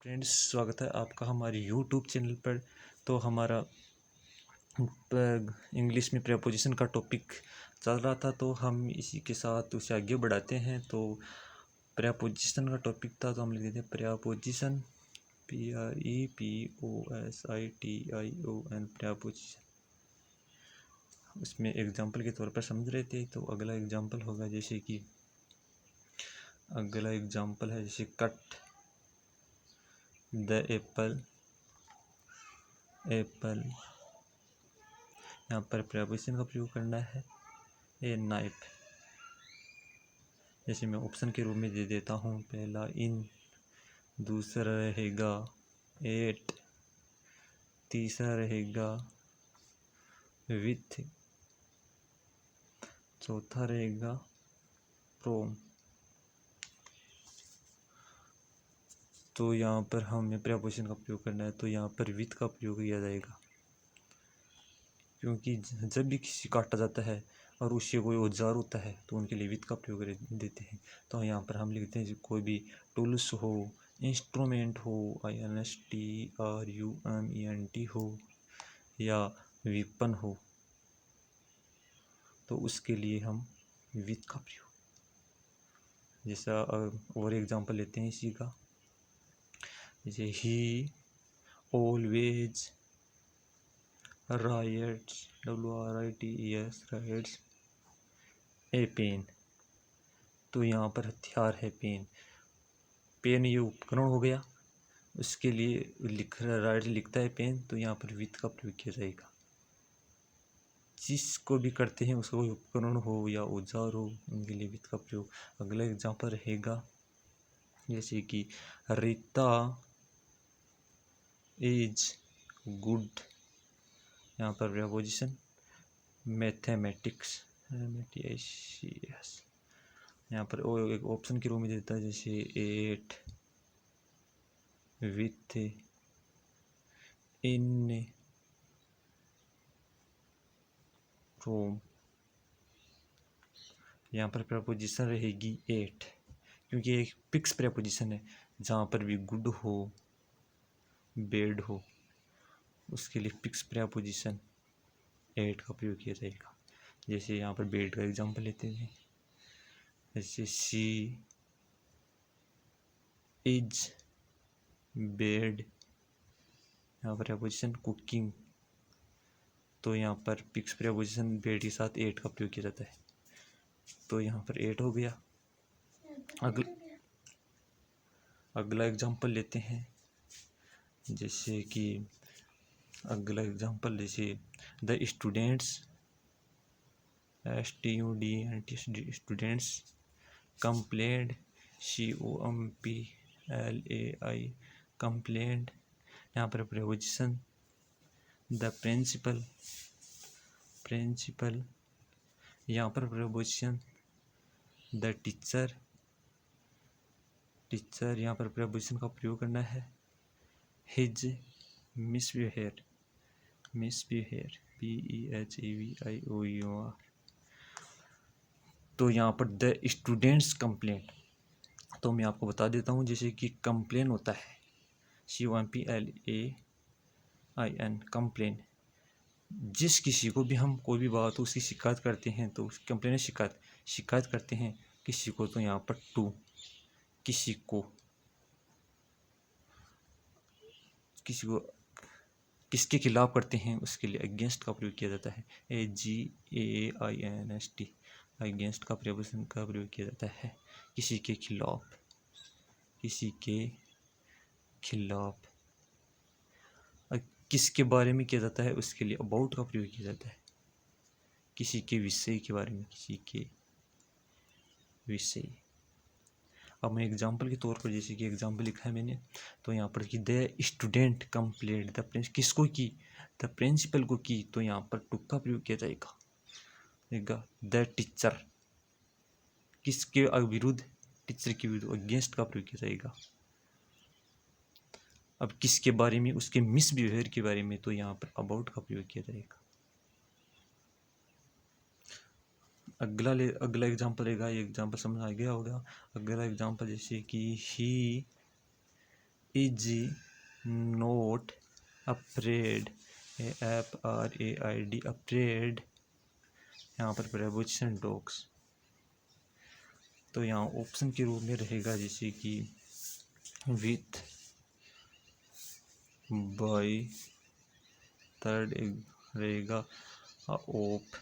Friends, स्वागत है आपका हमारे यूट्यूब चैनल पर। तो हमारा इंग्लिश में प्रेपोजिशन का टॉपिक चल रहा था, तो हम इसी के साथ उसे आगे बढ़ाते हैं। तो प्रेपोजिशन का टॉपिक था, तो हम लिख देते हैं प्रेपोजिशन, PREPOSITION, प्रेपोजिशन। उसमें एग्जाम्पल के तौर पर समझ रहे थे। तो अगला एग्जाम्पल होगा, जैसे कि अगला एग्जाम्पल है जैसे कट द एप्पल। यहाँ पर प्रेपोजिशन का प्रयोग करना है। ए नाइफ, जैसे मैं ऑप्शन के रूप में दे देता हूँ। पहला इन, दूसरा रहेगा एट, तीसरा रहेगा विथ, चौथा रहेगा फ्रॉम। तो यहाँ पर हमें प्रेपोजिशन का प्रयोग करना है, तो यहाँ पर विथ का प्रयोग किया जाएगा, क्योंकि जब भी किसी काटा जाता है और उससे कोई औजार होता है तो उनके लिए विथ का प्रयोग देते हैं। तो यहाँ पर हम लिखते हैं कोई भी टूल्स हो, इंस्ट्रूमेंट हो, INSTRUMENT हो, या वेपन हो, तो उसके लिए हम विथ का प्रयोग। जैसा और एग्जांपल लेते हैं इसी का, जैसे ही always writes, WRITES, writes a pen. तो यहाँ पर हथियार है पेन। पेन ये उपकरण हो गया, उसके लिए लिखता है पेन, तो यहाँ पर विथ का प्रयोग किया जाएगा। जिसको भी करते हैं उसको कोई उपकरण हो या औजार हो, उनके लिए विथ का प्रयोग। अगला एग्जाम्पल रहेगा, जैसे कि रीता इज गुड। यहाँ पर प्रेपोजिशन मैथमेटिक्स, यहाँ पर एक ऑप्शन के रूप में देता है, जैसे एट, विथ, इन, फ्रॉम। यहाँ पर प्रेपोजिशन रहेगी एट, क्योंकि एक फिक्स प्रेपोजिशन है। जहाँ पर भी गुड हो, बेड हो, उसके लिए फिक्स प्रेपोजिशन एट का प्रयोग किया जाएगा। जैसे यहाँ पर बेड का एग्जांपल लेते हैं, जैसे शी इज बेड। यहाँ पर प्रेपोजिशन कुकिंग, तो यहाँ पर फिक्स प्रेपोजिशन बेड के साथ एट का प्रयोग किया जाता है। तो यहाँ पर एट हो गया। अगला एग्जांपल लेते हैं, जैसे कि अगला एग्जांपल जैसे the students, students complaint, COMPLAI, complaint. यहाँ पर प्रेपोजिशन द प्रिंसिपल। यहाँ पर प्रेपोजिशन द टीचर। यहाँ पर प्रेपोजिशन का प्रयोग करना है। His misbehaviour, PEHEVIOUR। तो यहाँ पर द स्टूडेंट्स कंप्लेंट, तो मैं आपको बता देता हूँ, जैसे कि कंप्लेन होता है COMPLAIN, कंप्लेन। जिस किसी को भी हम कोई भी बात हो उसकी शिकायत करते हैं, तो कंप्लेन शिकायत करते हैं किसी को, तो यहाँ पर टू, किसी को किसके खिलाफ करते हैं उसके लिए अगेंस्ट का प्रयोग किया जाता है। AGAINST, अगेंस्ट का प्रेपोजिशन का प्रयोग किया जाता है। किसी के खिलाफ। किसके बारे में किया जाता है उसके लिए अबाउट का प्रयोग किया जाता है। किसी के विषय के बारे में, किसी के विषय। अब मैं एग्जाम्पल के तौर पर, जैसे कि एग्जाम्पल लिखा है मैंने, तो यहाँ पर कि the student complaint the principal, किसको की, द प्रिंसिपल को की, तो यहाँ पर टू का प्रयोग किया जाएगा। द टीचर, किसके विरुद्ध, टीचर के विरुद्ध, अगेंस्ट का प्रयोग किया जाएगा। अब किसके बारे में, उसके मिसबिहेवियर के बारे में, तो यहाँ पर अबाउट का प्रयोग किया जाएगा। अगला एग्जाम्पल रहेगा, ये एग्जाम्पल समझ आ गया होगा। अगला एग्जाम्पल जैसे कि he is not afraid, AFRAID, afraid, यहाँ पर प्रेपोजिशन डॉग्स। तो यहाँ ऑप्शन के रूप में रहेगा जैसे कि विथ, बाय, थर्ड रहेगा ऑफ,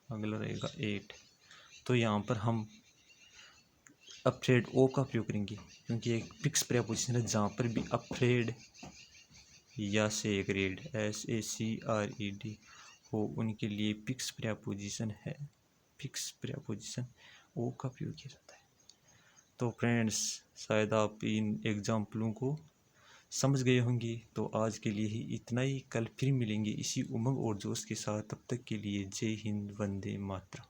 अगला रहेगा एट। तो यहाँ पर हम अफ्रेड ओ का प्रयोग करेंगे क्योंकि एक फिक्स प्रेपोजिशन है जहाँ पर भी अफ्रेड या सेक्रेड SACRED हो उनके लिए फिक्स प्रेपोजिशन है, फिक्स प्रेपोजिशन ओ का प्रयोग किया जाता है। तो फ्रेंड्स शायद आप इन एग्जाम्पलों को समझ गए होंगे। तो आज के लिए ही इतना ही, कल फिर मिलेंगे इसी उमंग और जोश के साथ। तब तक के लिए जय हिंद, वंदे मातरम।